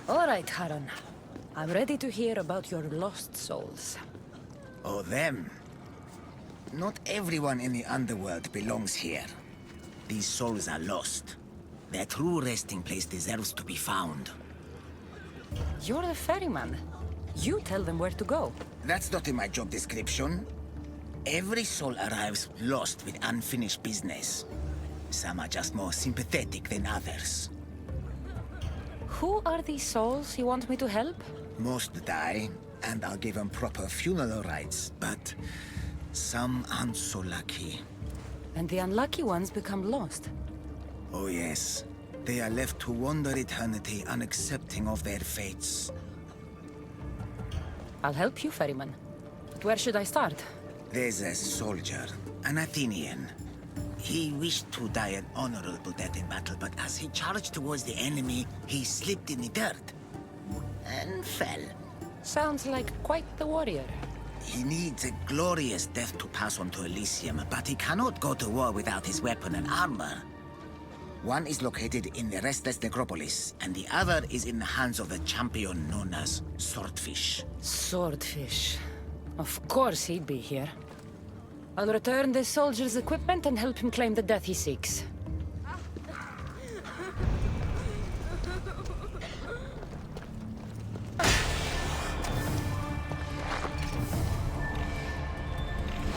All right, Haran. I'm ready to hear about your lost souls. Oh, them. Not everyone in the underworld belongs here. These souls are lost. Their true resting place deserves to be found. You're the ferryman. You tell them where to go. That's not in my job description. Every soul arrives lost with unfinished business. Some are just more sympathetic than others. Who are these souls you want me to help? Most die, and I'll give them proper funeral rites, but some aren't so lucky. And the unlucky ones become lost. Oh yes. They are left to wander eternity, unaccepting of their fates. I'll help you, ferryman. Where should I start? There's a soldier, an Athenian. He wished to die an honorable death in battle, but as he charged towards the enemy, he slipped in the dirt and fell. Sounds like quite the warrior. He needs a glorious death to pass on to Elysium, but he cannot go to war without his weapon and armor. One is located in the restless necropolis, and the other is in the hands of the champion known as Swordfish. Swordfish. Of course he'd be here. I'll return the soldier's equipment and help him claim the death he seeks.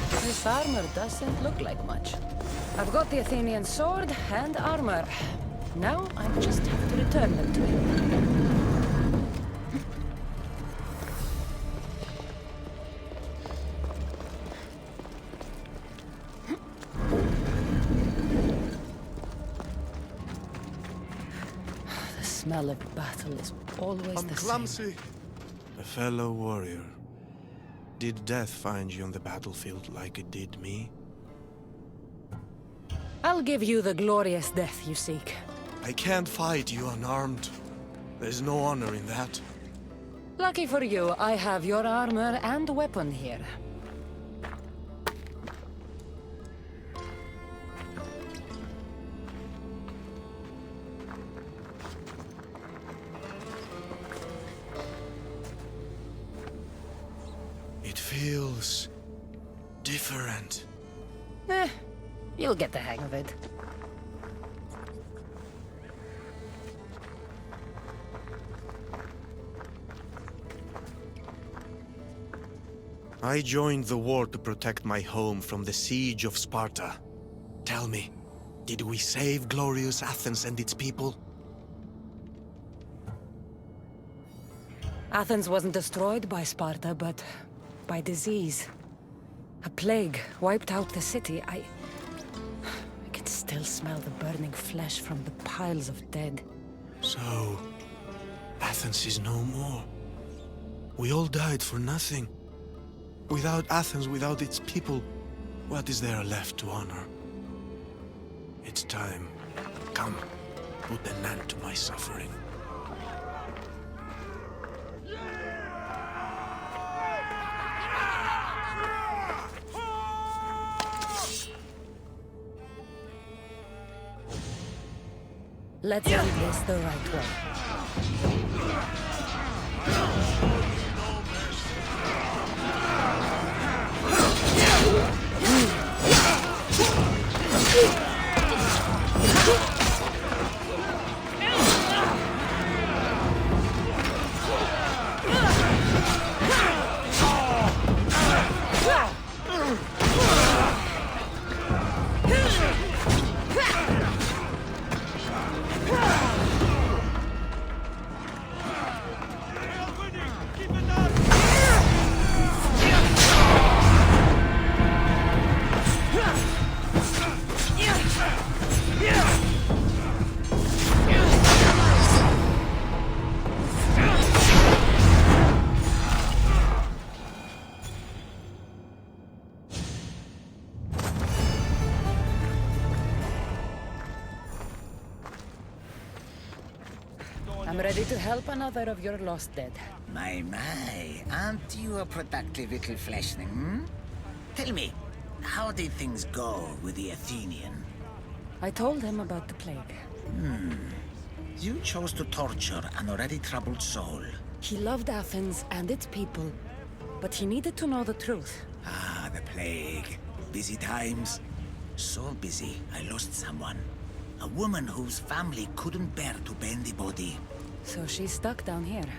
This armor doesn't look like much. I've got the Athenian sword and armor. Now I just have to return them to him. The smell of battle is always I'm the clumsy. same. A fellow warrior. Did death find you on the battlefield like it did me? I'll give you the glorious death you seek. I can't fight you unarmed. There's no honor in that. Lucky for you, I have your armor and weapon here. It feels different. You'll get the hang of it. I joined the war to protect my home from the siege of Sparta. Tell me, did we save glorious Athens and its people? Athens wasn't destroyed by Sparta, but by disease. A plague wiped out the city. I can still smell the burning flesh from the piles of dead. So, Athens is no more. We all died for nothing. Without Athens, without its people, what is there left to honor? It's time. Come, put an end to my suffering. Let's do this the right way. I'm ready to help another of your lost dead. My, aren't you a productive little fleshling, hmm? Tell me, how did things go with the Athenian? I told him about the plague. You chose to torture an already troubled soul. He loved Athens and its people, but he needed to know the truth. Ah, the plague. Busy times. So busy, I lost someone. A woman whose family couldn't bear to burn the body. So she's stuck down here.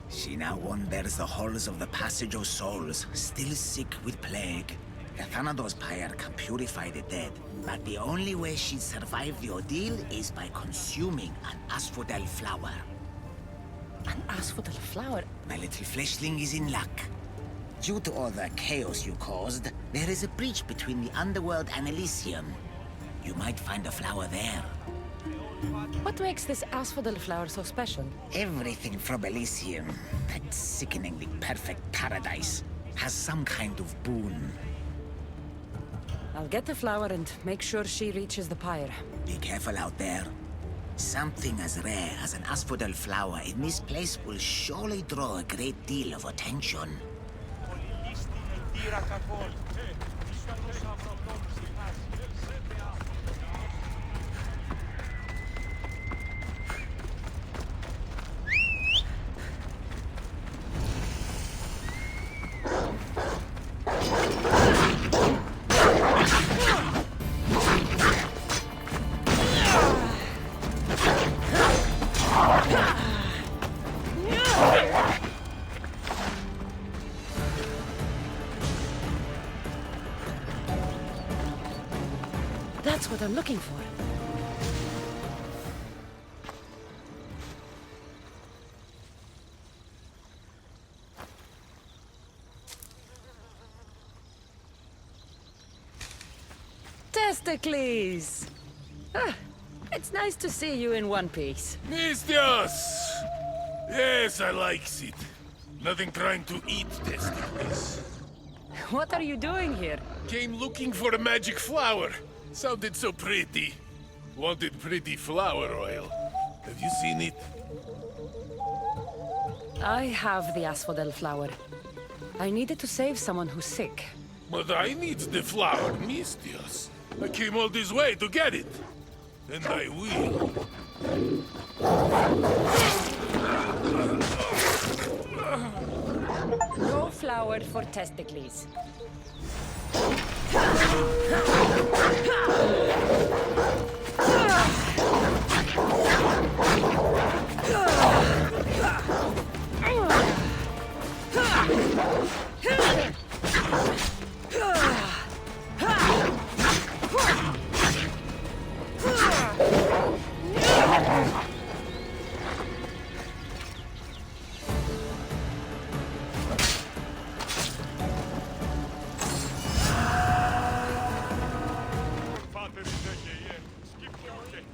She now wanders the halls of the Passage of Souls, still sick with plague. The Thanatos pyre can purify the dead, but the only way she'd survive the ordeal is by consuming an asphodel flower. An asphodel flower? My little fleshling is in luck. Due to all the chaos you caused, there is a breach between the underworld and Elysium. You might find a flower there. What makes this asphodel flower so special? Everything from Elysium, that sickeningly perfect paradise, has some kind of boon. I'll get the flower and make sure she reaches the pyre. Be careful out there. Something as rare as an asphodel flower in this place will surely draw a great deal of attention. That's what I'm looking for. Testicles! Ah, it's nice to see you in one piece. Mistios! Yes, I likes it. Nothing trying to eat testicles. What are you doing here? Came looking for a magic flower. Sounded so pretty. Wanted pretty flower oil. Have you seen it? I have the asphodel flower. I needed to save someone who's sick. But I need the flower, Mistios. I came all this way to get it. And I will. No flower for testicles.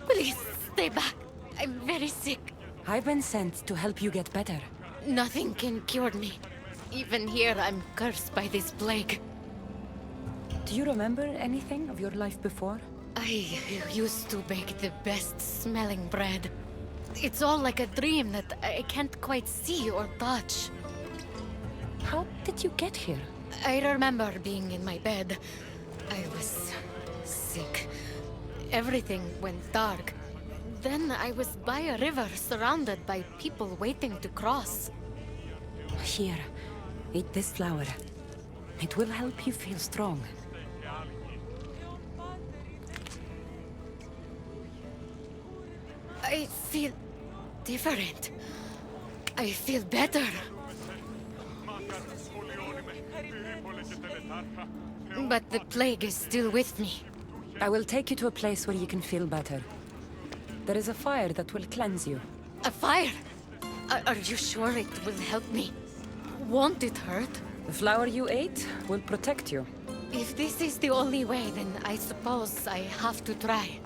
Please, stay back. I'm very sick. I've been sent to help you get better. Nothing can cure me. Even here, I'm cursed by this plague. Do you remember anything of your life before? I used to bake the best smelling bread. It's all like a dream that I can't quite see or touch. How did you get here? I remember being in my bed. I was sick. Everything went dark. Then I was by a river surrounded by people waiting to cross. Here, eat this flower. It will help you feel strong. I feel different. I feel better. But the plague is still with me. I will take you to a place where you can feel better. There is a fire that will cleanse you. A fire? Are you sure it will help me? Won't it hurt? The flower you ate will protect you. If this is the only way, then I suppose I have to try.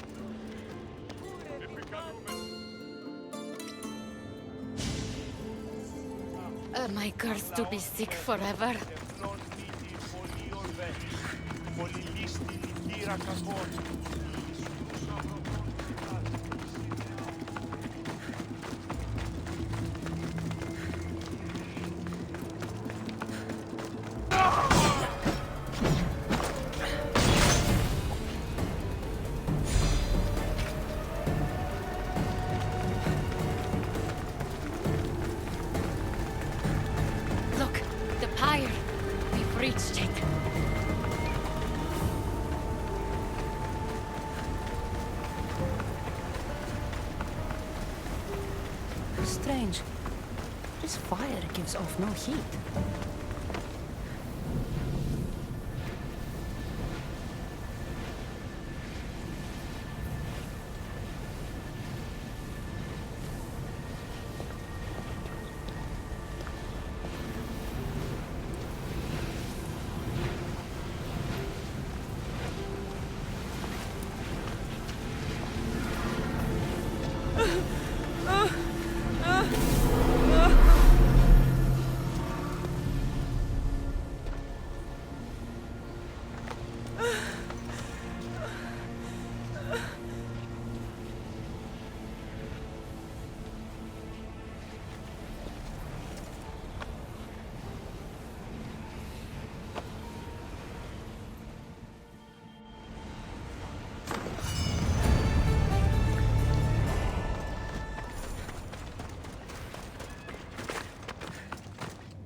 Am I cursed to be sick forever? Strange. This fire gives off no heat.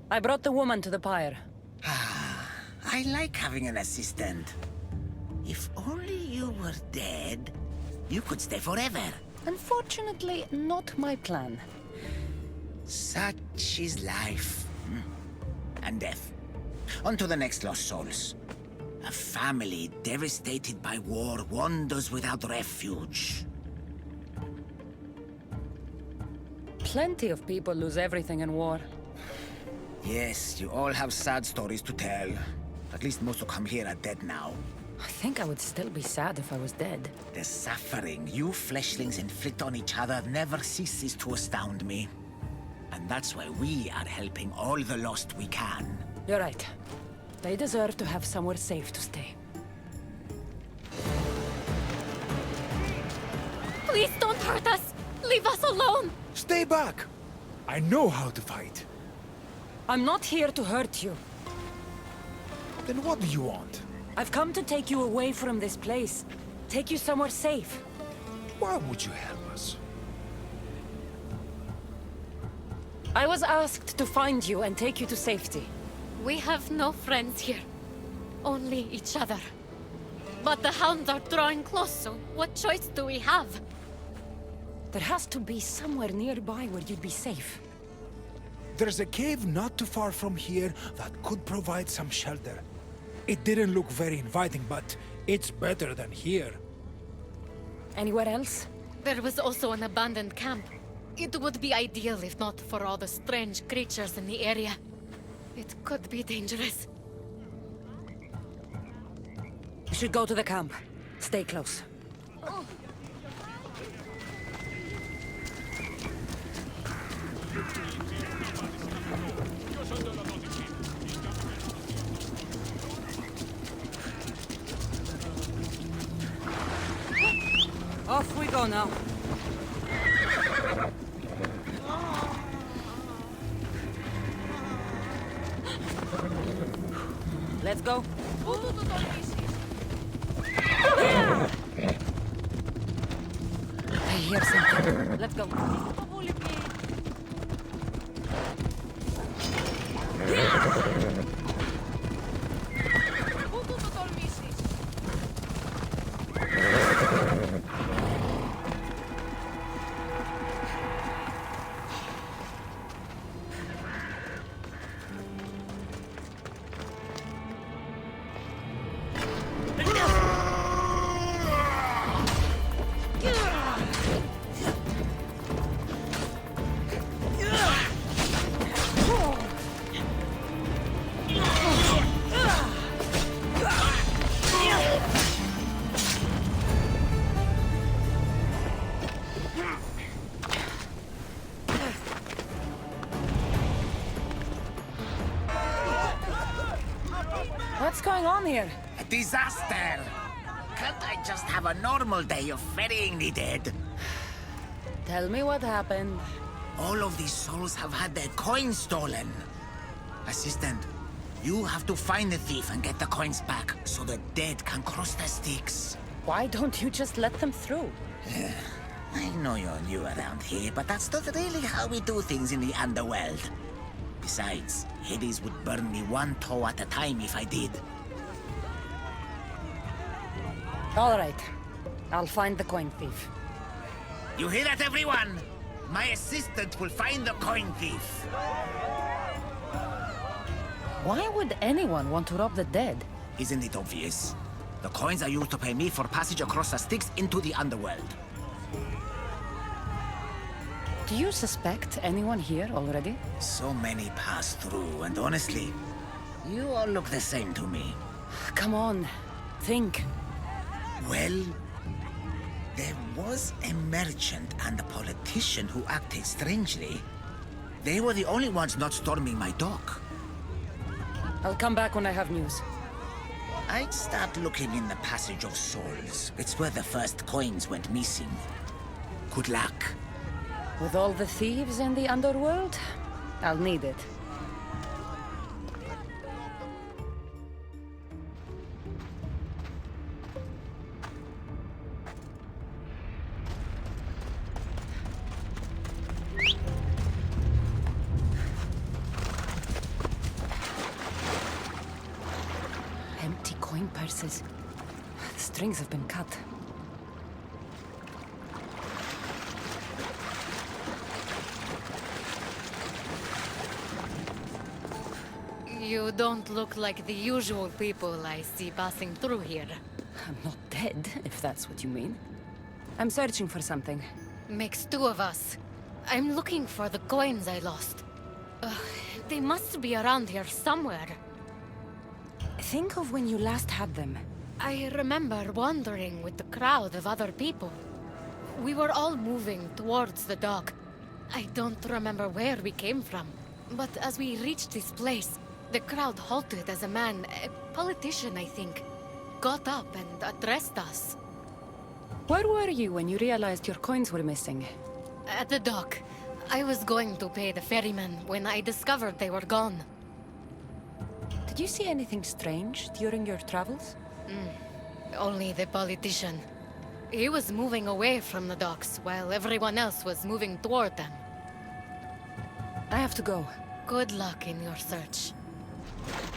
I brought the woman to the pyre. I like having an assistant. If only you were dead, you could stay forever. Unfortunately, not my plan. Such is life. And death. On to the next lost souls. A family devastated by war wanders without refuge. Plenty of people lose everything in war. Yes, you all have sad stories to tell. At least most who come here are dead now. I think I would still be sad if I was dead. The suffering you fleshlings inflict on each other never ceases to astound me. And that's why we are helping all the lost we can. You're right. They deserve to have somewhere safe to stay. Please don't hurt us! Leave us alone! Stay back! I know how to fight. I'm not here to hurt you. Then what do you want? I've come to take you away from this place. Take you somewhere safe. Why would you help us? I was asked to find you and take you to safety. We have no friends here. Only each other. But the hounds are drawing close, so what choice do we have? There has to be somewhere nearby where you'd be safe. There's a cave not too far from here that could provide some shelter. It didn't look very inviting, but it's better than here. Anywhere else? There was also an abandoned camp. It would be ideal if not for all the strange creatures in the area. It could be dangerous. You should go to the camp. Stay close. Off we go now. Let's go. I hear something. Let's go. What's going on here? A disaster! Can't I just have a normal day of ferrying the dead? Tell me what happened. All of these souls have had their coins stolen. Assistant, you have to find the thief and get the coins back so the dead can cross the Styx. Why don't you just let them through? I know you're new around here, but that's not really how we do things in the underworld. Besides, Hades would burn me one toe at a time if I did. All right. I'll find the coin thief. You hear that, everyone? My assistant will find the coin thief. Why would anyone want to rob the dead? Isn't it obvious? The coins are used to pay me for passage across the Styx into the underworld. Do you suspect anyone here already? So many pass through, and honestly, you all look the same to me. Come on, think. Well, there was a merchant and a politician who acted strangely. They were the only ones not storming my dock. I'll come back when I have news. I'd start looking in the Passage of Souls. It's where the first coins went missing. Good luck. With all the thieves in the underworld, I'll need it. Empty coin purses. The strings have been cut. You don't look like the usual people I see passing through here. I'm not dead, if that's what you mean. I'm searching for something. Makes two of us. I'm looking for the coins I lost. They must be around here somewhere. Think of when you last had them. I remember wandering with the crowd of other people. We were all moving towards the dock. I don't remember where we came from. But as we reached this place, the crowd halted as a man, a politician I think, got up and addressed us. Where were you when you realized your coins were missing? At the dock. I was going to pay the ferryman when I discovered they were gone. Did you see anything strange during your travels? Only the politician. He was moving away from the docks while everyone else was moving toward them. I have to go. Good luck in your search.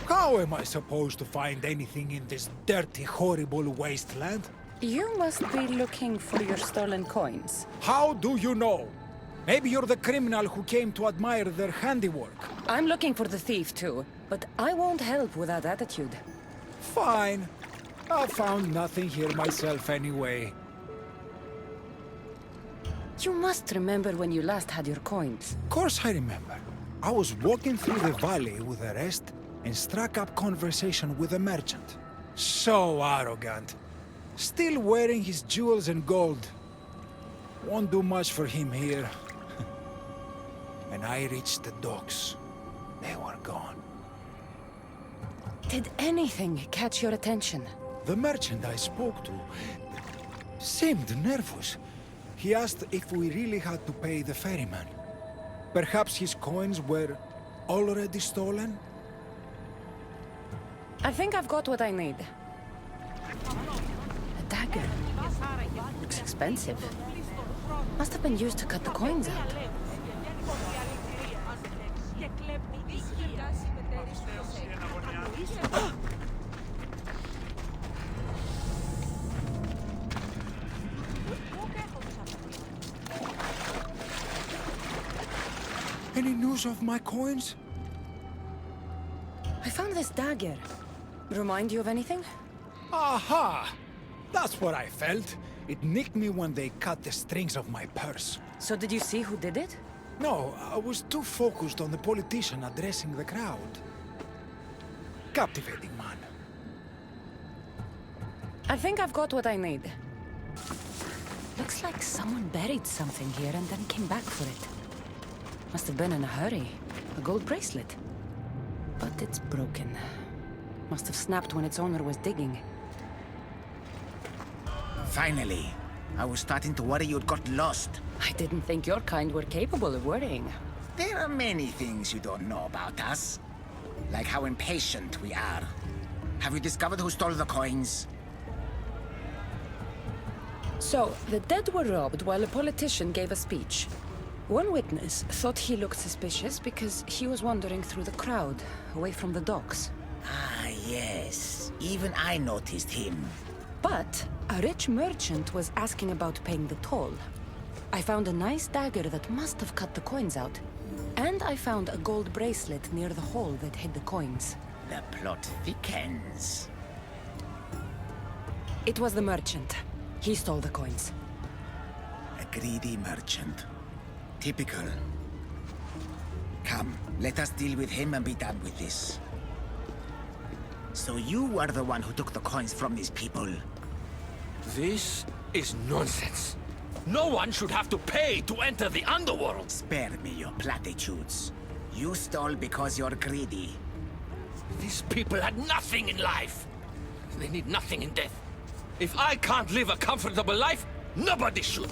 How am I supposed to find anything in this dirty, horrible wasteland? You must be looking for your stolen coins. How do you know? Maybe you're the criminal who came to admire their handiwork. I'm looking for the thief too, but I won't help with that attitude. Fine. I found nothing here myself anyway. You must remember when you last had your coins. Of course I remember. I was walking through the valley with the rest and struck up conversation with a merchant. So arrogant. Still wearing his jewels and gold. Won't do much for him here. When I reached the docks, they were gone. Did anything catch your attention? The merchant I spoke to seemed nervous. He asked if we really had to pay the ferryman. Perhaps his coins were already stolen? I think I've got what I need. A dagger. Looks expensive. Must have been used to cut the coins out. Any news of my coins? I found this dagger. Remind you of anything? Aha! That's what I felt. It nicked me when they cut the strings of my purse. So did you see who did it? No, I was too focused on the politician addressing the crowd. Captivating man. I think I've got what I need. Looks like someone buried something here and then came back for it. Must have been in a hurry. A gold bracelet. But it's broken. Must have snapped when its owner was digging. Finally. I was starting to worry you'd got lost. I didn't think your kind were capable of worrying. There are many things you don't know about us. Like how impatient we are. Have you discovered who stole the coins? So, the dead were robbed while a politician gave a speech. One witness thought he looked suspicious because he was wandering through the crowd, away from the docks. Ah, yes. Even I noticed him. But a rich merchant was asking about paying the toll. I found a nice dagger that must have cut the coins out. And I found a gold bracelet near the hole that hid the coins. The plot thickens. It was the merchant. He stole the coins. A greedy merchant. Typical. Come, let us deal with him and be done with this. So you were the one who took the coins from these people? This is nonsense. No one should have to pay to enter the underworld. Spare me your platitudes. You stole because you're greedy. These people had nothing in life. They need nothing in death. If I can't live a comfortable life, nobody should.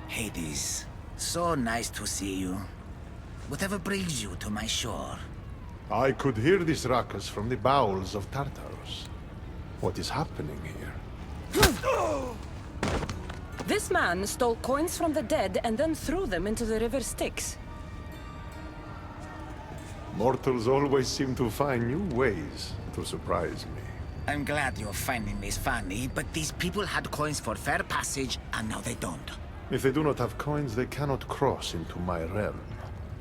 Hades, so nice to see you. Whatever brings you to my shore? I could hear this ruckus from the bowels of Tartarus. What is happening here? This man stole coins from the dead and then threw them into the river Styx. Mortals always seem to find new ways to surprise me. I'm glad you're finding this funny, but these people had coins for fair passage, and now they don't. If they do not have coins, they cannot cross into my realm.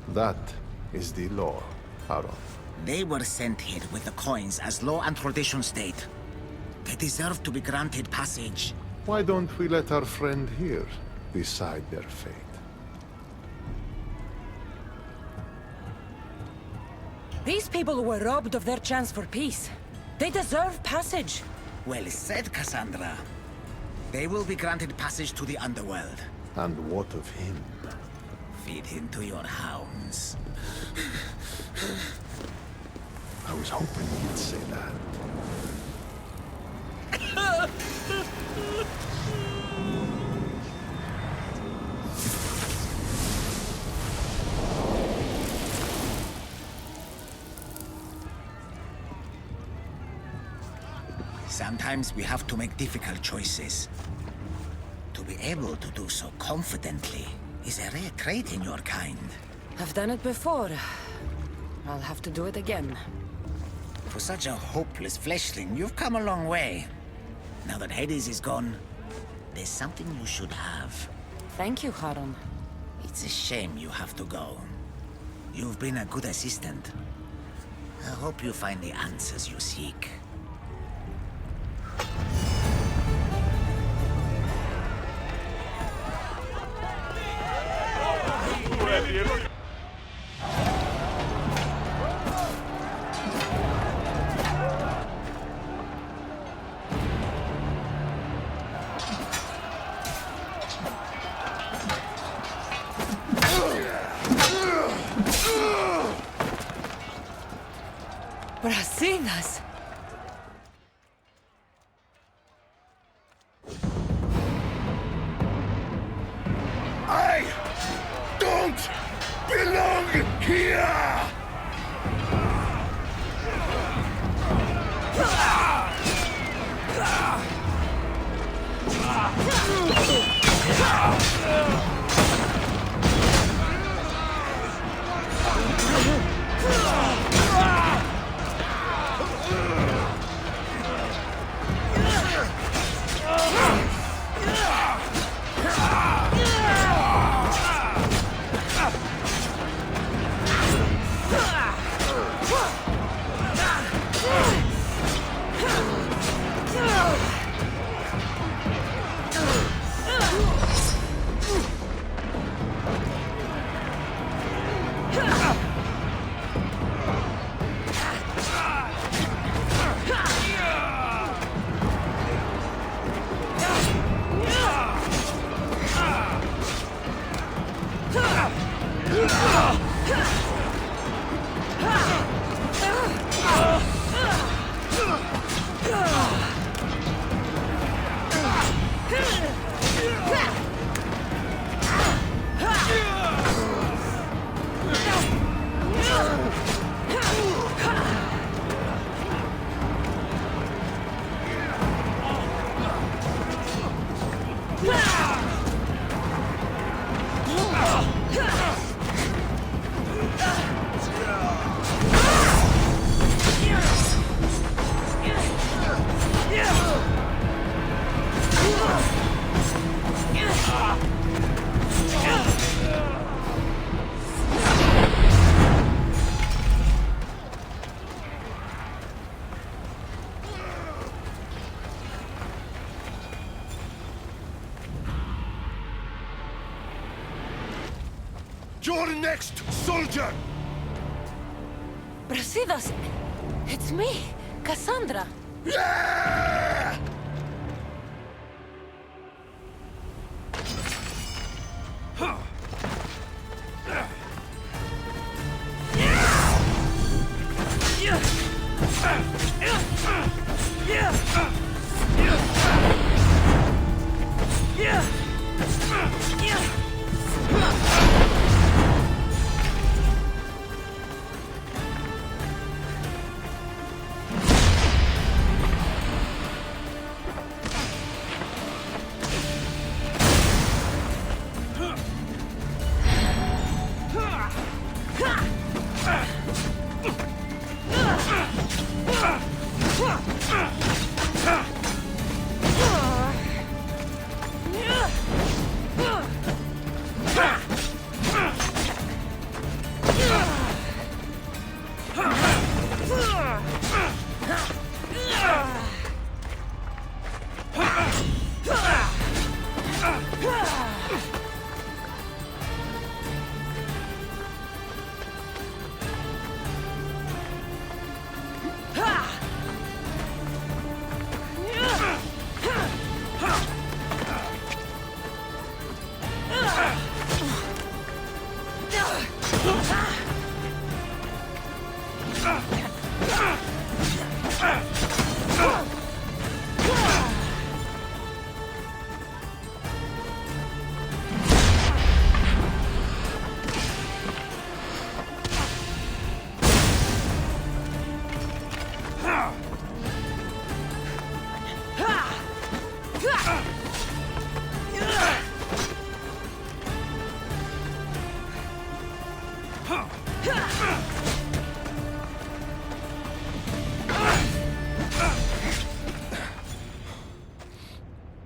That is the law, Haron. They were sent here with the coins as law and tradition state. They deserve to be granted passage. Why don't we let our friend here decide their fate? These people were robbed of their chance for peace. They deserve passage. Well said, Cassandra. They will be granted passage to the underworld. And what of him? Feed him to your hounds. I was hoping you'd say that. Sometimes we have to make difficult choices. To be able to do so confidently is a rare trait in your kind. I've done it before. I'll have to do it again. For such a hopeless fleshling, you've come a long way. Now that Hades is gone, there's something you should have. Thank you, Haron. It's a shame you have to go. You've been a good assistant. I hope you find the answers you seek. Brasidas! I don't belong here! You're next, soldier! Brasidas! It's me, Cassandra! Yeah!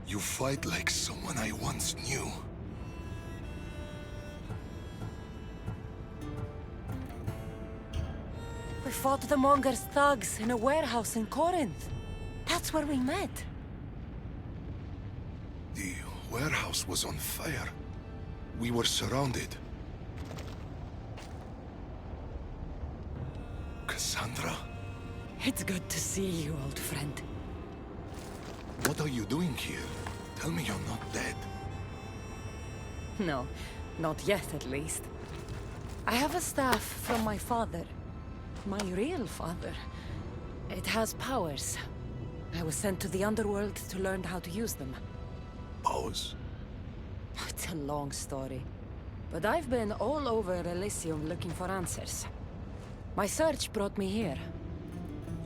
You fight like someone I once knew. We fought the Monger's thugs in a warehouse in Corinth. That's where we met. The warehouse was on fire. We were surrounded. Cassandra? It's good to see you, old friend. What are you doing here? Tell me you're not dead. No, not yet at least. I have a staff from my father. My real father. It has powers. I was sent to the underworld to learn how to use them. Powers? It's a long story. But I've been all over Elysium looking for answers. My search brought me here.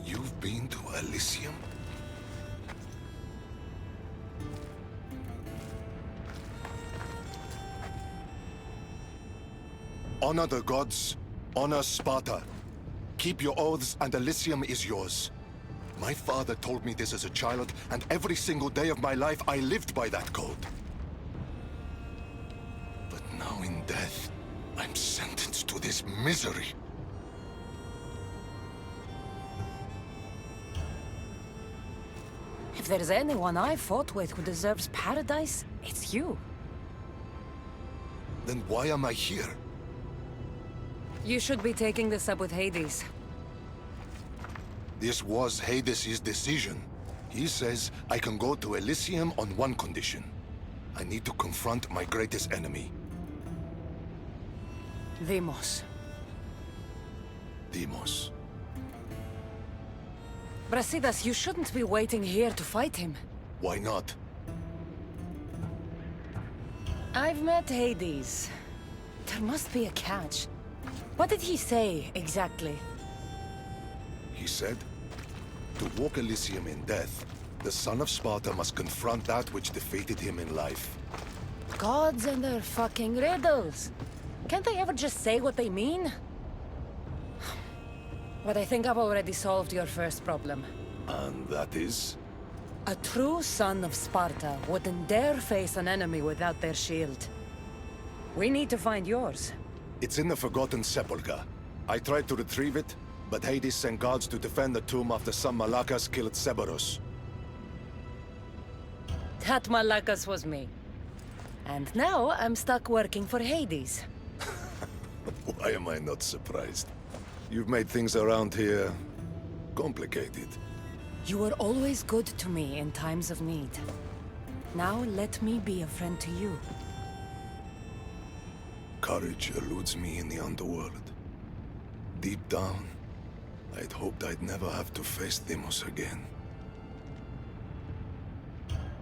You've been to Elysium? Honor the gods, honor Sparta. Keep your oaths and Elysium is yours. My father told me this as a child, and every single day of my life I lived by that code. But now in death, I'm sentenced to this misery. If there's anyone I fought with who deserves paradise, it's you. Then why am I here? You should be taking this up with Hades. This was Hades' decision. He says I can go to Elysium on one condition. I need to confront my greatest enemy. Deimos. Deimos. Brasidas, you shouldn't be waiting here to fight him. Why not? I've met Hades. There must be a catch. What did he say, exactly? He said, to walk Elysium in death, the son of Sparta must confront that which defeated him in life. Gods and their fucking riddles. Can't they ever just say what they mean? But I think I've already solved your first problem. And that is? A true son of Sparta wouldn't dare face an enemy without their shield. We need to find yours. It's in the Forgotten Sepulchre. I tried to retrieve it, but Hades sent guards to defend the tomb after some Malakas killed Cerberus. That Malakas was me. And now I'm stuck working for Hades. Why am I not surprised? You've made things around here complicated. You were always good to me in times of need. Now let me be a friend to you. Courage eludes me in the underworld. Deep down, I'd hoped I'd never have to face Deimos again.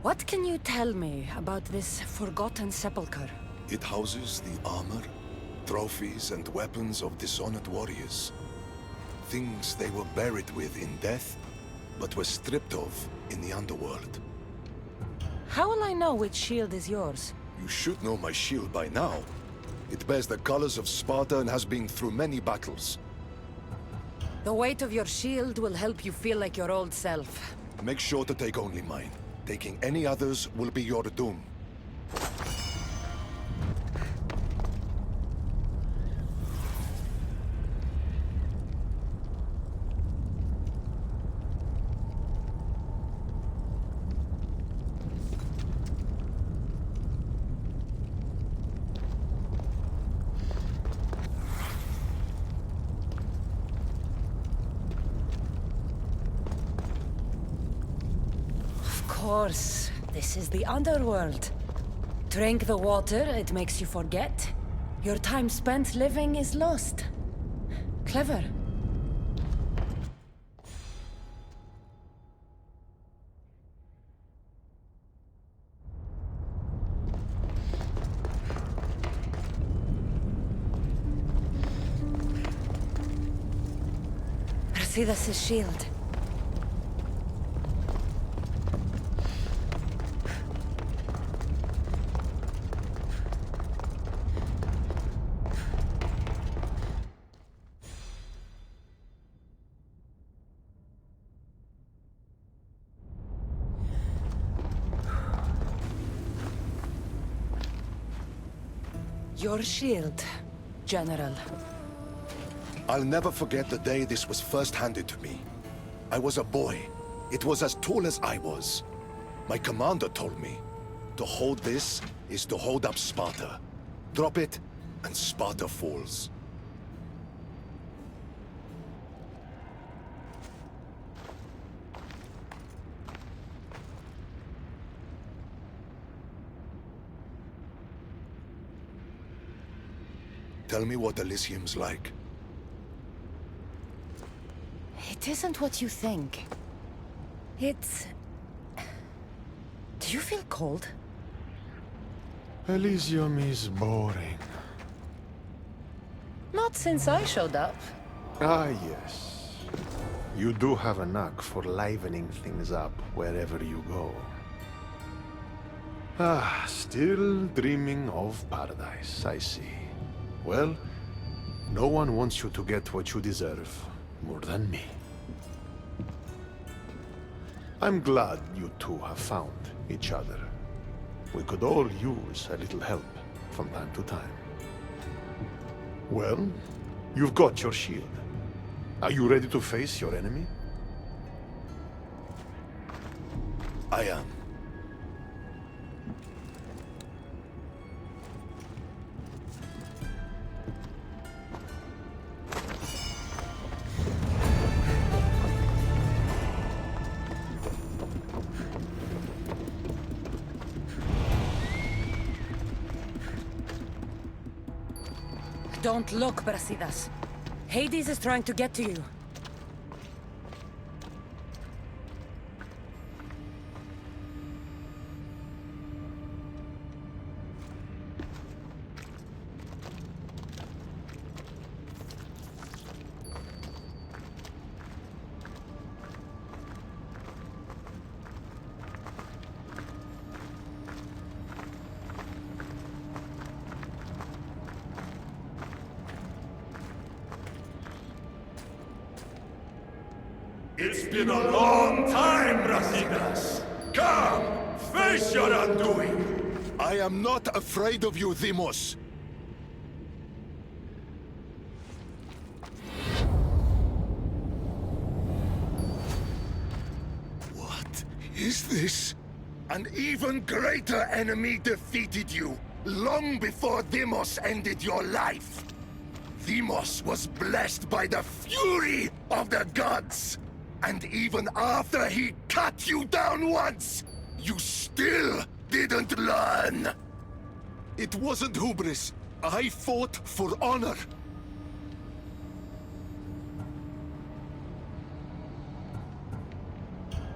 What can you tell me about this forgotten sepulchre? It houses the armor, trophies, and weapons of dishonored warriors. Things they were buried with in death, but were stripped of in the underworld. How will I know which shield is yours? You should know my shield by now. It bears the colors of Sparta and has been through many battles. The weight of your shield will help you feel like your old self. Make sure to take only mine. Taking any others will be your doom. Of course, this is the underworld. Drink the water, it makes you forget. Your time spent living is lost. Clever. Brasidas' shield. Your shield, General. I'll never forget the day this was first handed to me. I was a boy. It was as tall as I was. My commander told me, to hold this is to hold up Sparta. Drop it, and Sparta falls. Tell me what Elysium's like. It isn't what you think. It's... Do you feel cold? Elysium is boring. Not since I showed up. Ah, yes. You do have a knack for livening things up wherever you go. Ah, still dreaming of paradise, I see. Well, no one wants you to get what you deserve more than me. I'm glad you two have found each other. We could all use a little help from time to time. Well, you've got your shield. Are you ready to face your enemy? I am. Don't look, Brasidas. Hades is trying to get to you. It's been a long time, Brasidas! Come! Face your undoing! I am not afraid of you, Deimos. What is this? An even greater enemy defeated you, long before Deimos ended your life. Deimos was blessed by the fury of the gods! And even after he cut you down once, you still didn't learn! It wasn't hubris. I fought for honor.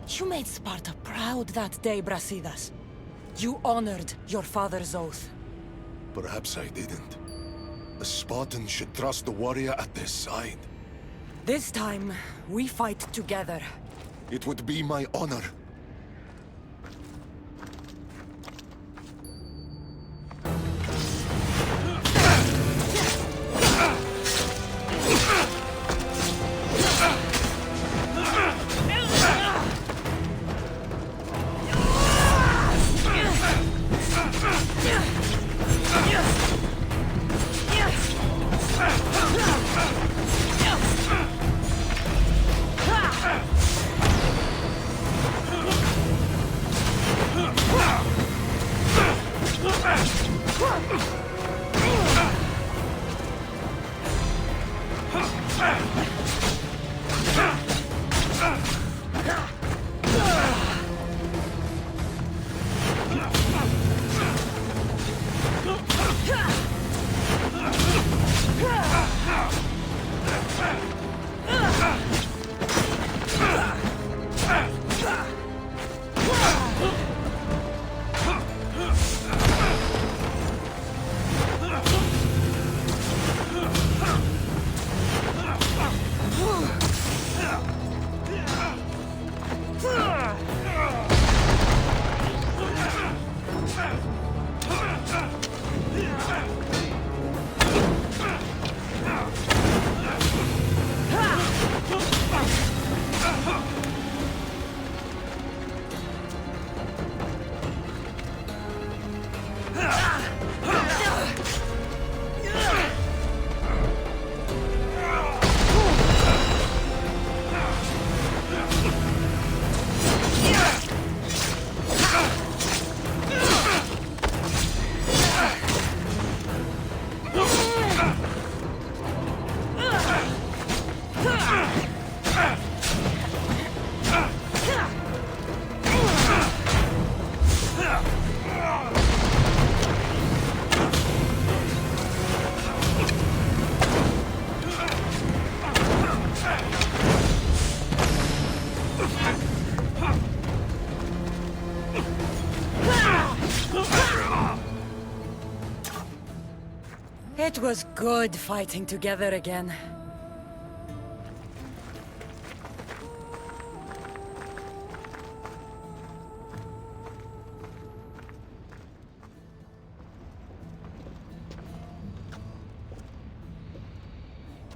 You made Sparta proud that day, Brasidas. You honored your father's oath. Perhaps I didn't. A Spartan should trust the warrior at their side. This time, we fight together. It would be my honor. It was good fighting together again.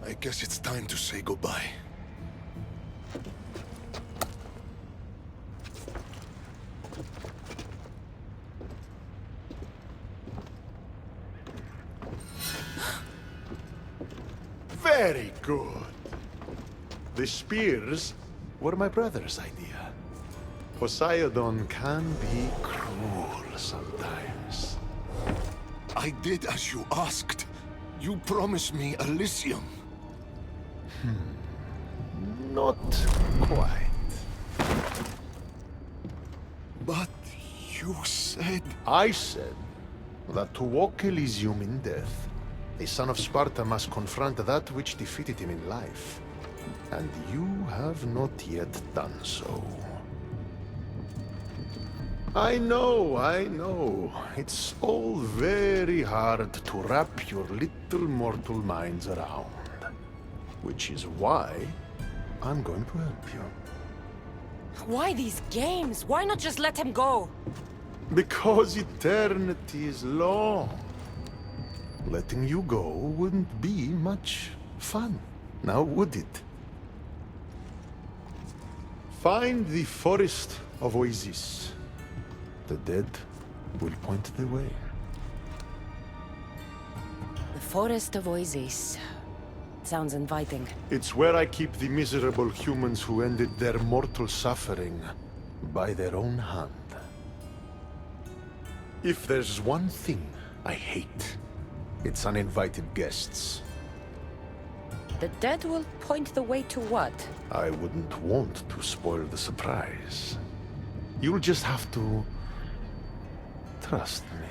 I guess it's time to say goodbye. Very good. The spears were my brother's idea. Poseidon can be cruel sometimes. I did as you asked. You promised me Elysium. Not quite. But you said... I said that to walk Elysium in death, a son of Sparta must confront that which defeated him in life. And you have not yet done so. I know. It's all very hard to wrap your little mortal minds around. Which is why I'm going to help you. Why these games? Why not just let him go? Because eternity is long. Letting you go wouldn't be much fun, now would it? Find the forest of Oasis. The dead will point the way. The forest of Oasis. Sounds inviting. It's where I keep the miserable humans who ended their mortal suffering by their own hand. If there's one thing I hate, it's uninvited guests. The dead will point the way to what? I wouldn't want to spoil the surprise. You'll just have to trust me.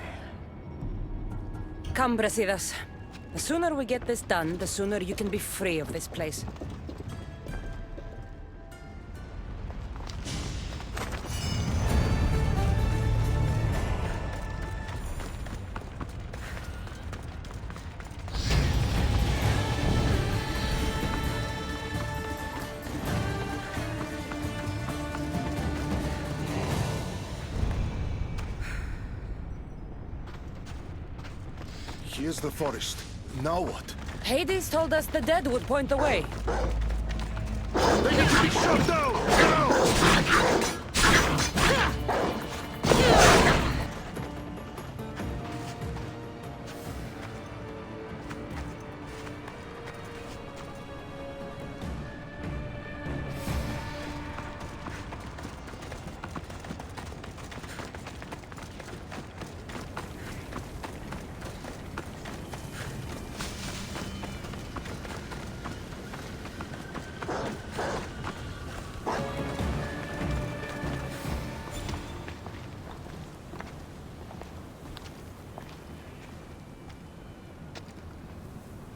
Come, Brasidas. The sooner we get this done, the sooner you can be free of this place. Here's the forest. Now what? Hades told us the dead would point the way. They need to be shut down! Now!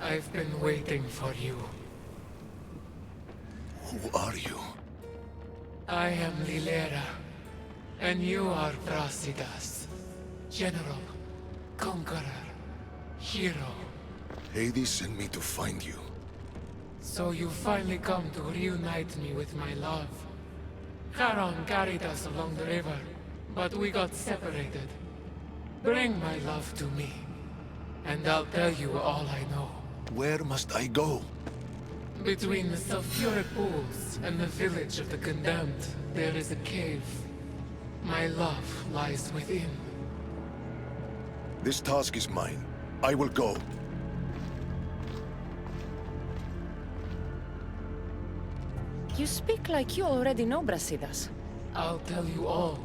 I've been waiting for you. Who are you? I am Lilera, and you are Brasidas. General, conqueror, hero. Hades sent me to find you. So you finally come to reunite me with my love. Charon carried us along the river, but we got separated. Bring my love to me, and I'll tell you all I know. Where must I go? Between the sulfuric pools and the village of the condemned, there is a cave. My love lies within. This task is mine. I will go. You speak like you already know Brasidas. I'll tell you all,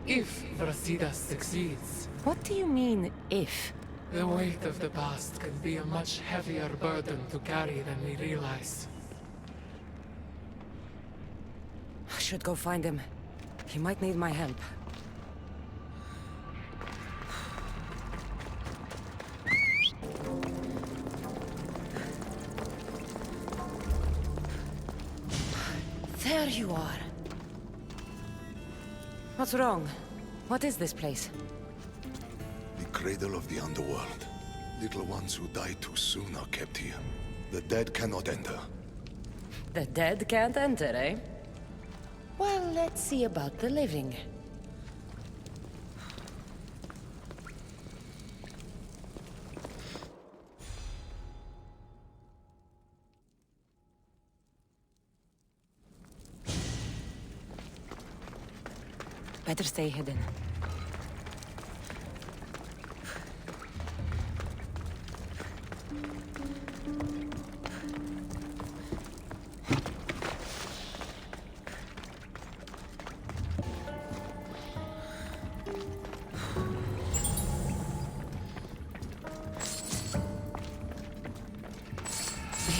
if Brasidas succeeds. What do you mean, if? The weight of the past can be a much heavier burden to carry than we realize. I should go find him. He might need my help. There you are. What's wrong? What is this place? The cradle of the underworld. Little ones who die too soon are kept here. The dead cannot enter. The dead can't enter, eh? Well, let's see about the living. Better stay hidden.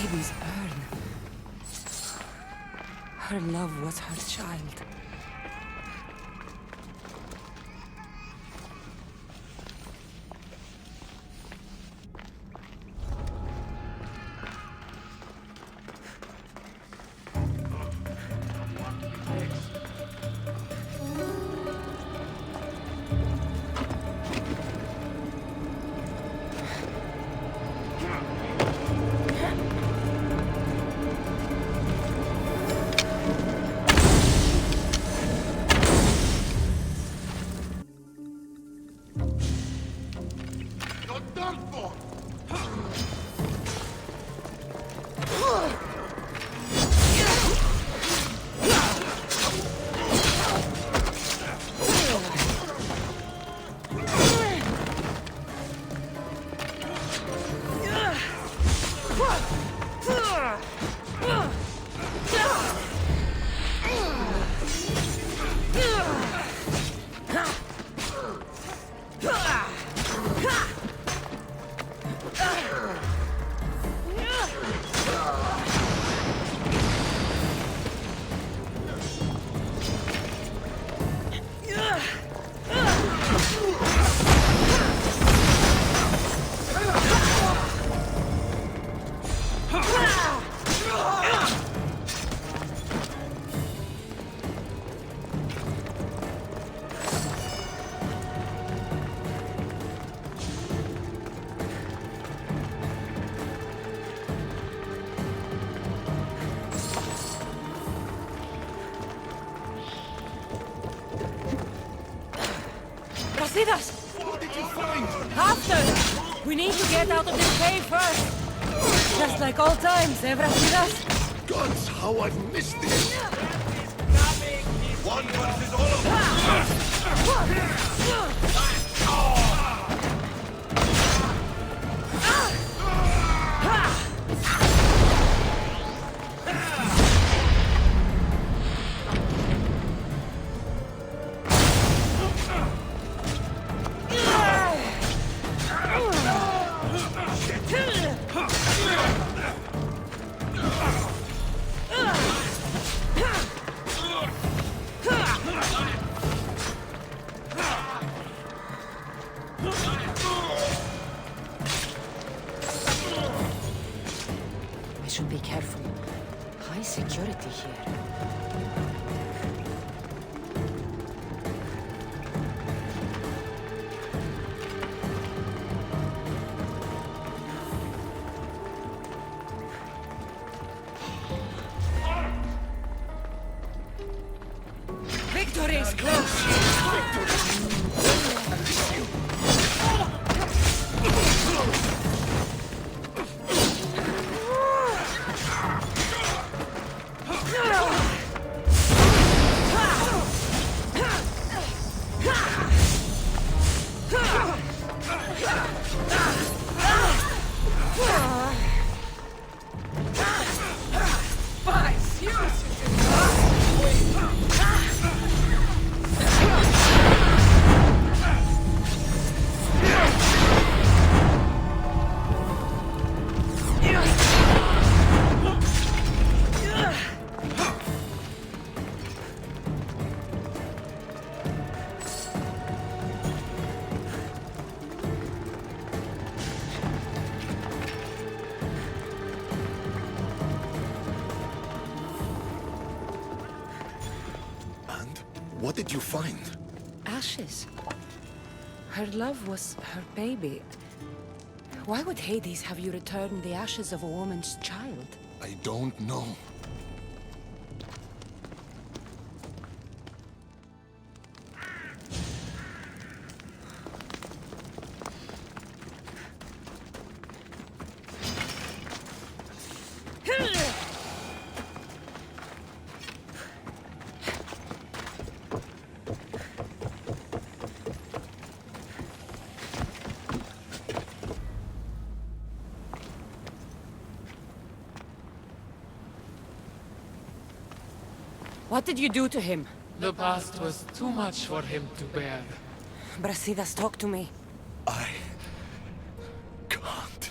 Baby's urn. Her love was her child. Brasidas! What did you find? After! We need to get out of this cave first! Just like old times, eh, Brasidas? Gods, how I've missed this! One versus all of us! I should be careful. High security here. Victory is close! What did you find? Ashes. Her love was her baby. Why would Hades have you return the ashes of a woman's child? I don't know. What did you do to him? The past was too much for him to bear. Brasidas, talk to me. I can't.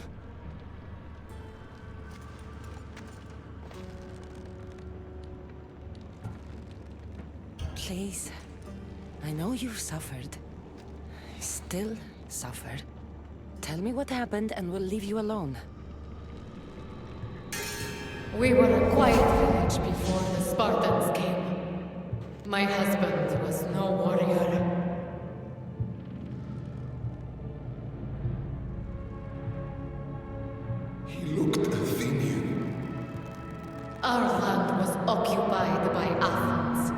Please. I know you've suffered. Still suffer. Tell me what happened and we'll leave you alone. We were a quiet village before the Spartans came. My husband was no warrior. He looked Athenian. Our land was occupied by Athens.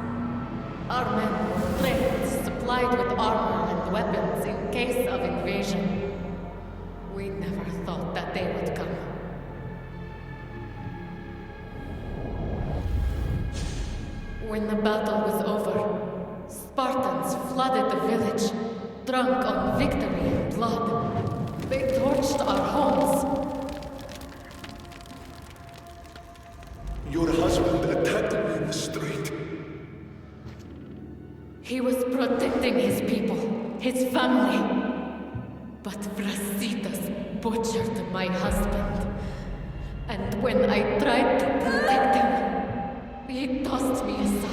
Our men were trained, supplied with armor and weapons in case of invasion. We never thought that they would come. When the battle was over, Spartans flooded the village, drunk on victory and blood. They torched our homes. Your husband attacked me in the street. He was protecting his people, his family. But Brasidas butchered my husband. And when I tried to protect him, he tossed me aside.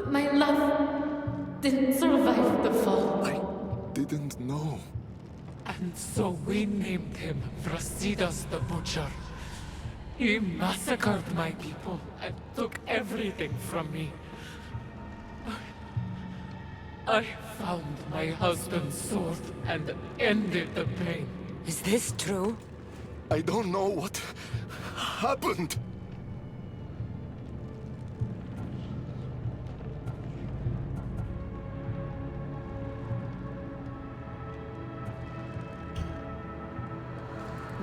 My love didn't survive the fall. I didn't know. And so we named him Brasidas the Butcher. He massacred my people and took everything from me. I found my husband's sword and ended the pain. Is this true? I don't know what happened.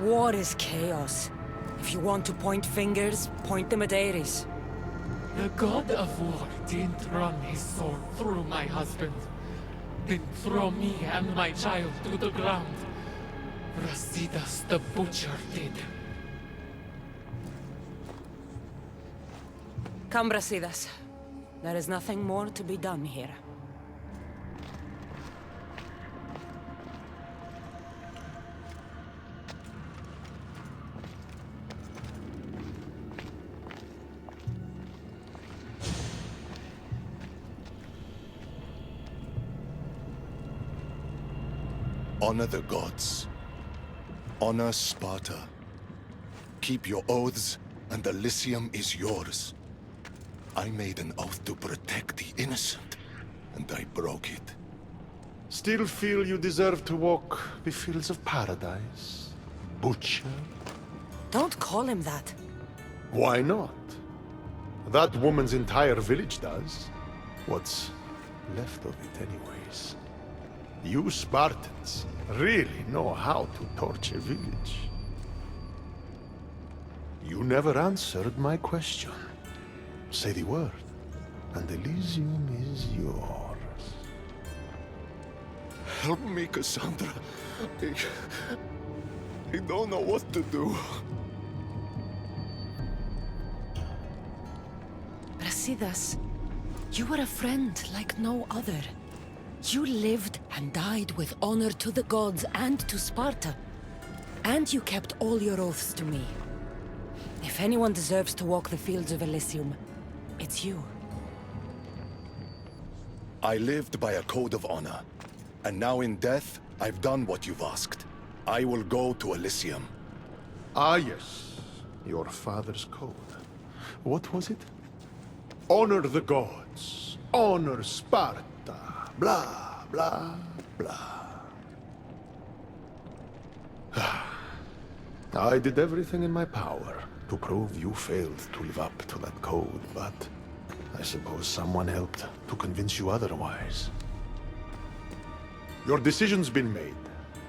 War is chaos. If you want to point fingers, point them at Ares. The god of war didn't run his sword through my husband. Didn't throw me and my child to the ground. Brasidas the butcher did. Come, Brasidas. There is nothing more to be done here. Honor the gods. Honor Sparta. Keep your oaths, and Elysium is yours. I made an oath to protect the innocent, and I broke it. Still feel you deserve to walk the fields of paradise, butcher? Don't call him that. Why not? That woman's entire village does. What's left of it anyways. You Spartans really know how to torch a village. You never answered my question. Say the word, and Elysium is yours. Help me, Cassandra. I don't know what to do. Brasidas, you were a friend like no other. You lived and died with honor to the gods and to Sparta. And you kept all your oaths to me. If anyone deserves to walk the fields of Elysium, it's you. I lived by a code of honor. And now in death, I've done what you've asked. I will go to Elysium. Ah, yes. Your father's code. What was it? Honor the gods. Honor Sparta. Blah, blah, blah. I did everything in my power to prove you failed to live up to that code, but I suppose someone helped to convince you otherwise. Your decision's been made.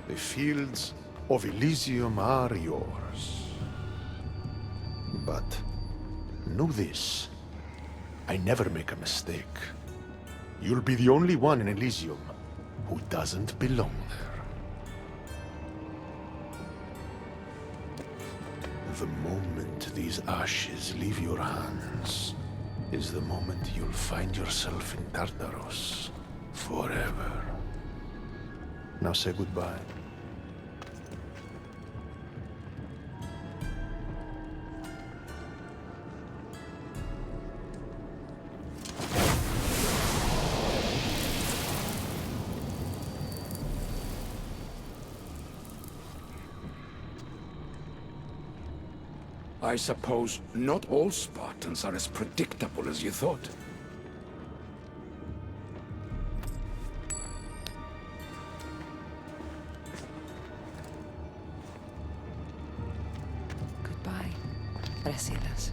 The fields of Elysium are yours. But know this. I never make a mistake. You'll be the only one in Elysium who doesn't belong there. The moment these ashes leave your hands is the moment you'll find yourself in Tartarus forever. Now say goodbye. I suppose not all Spartans are as predictable as you thought. Goodbye, Brasidas.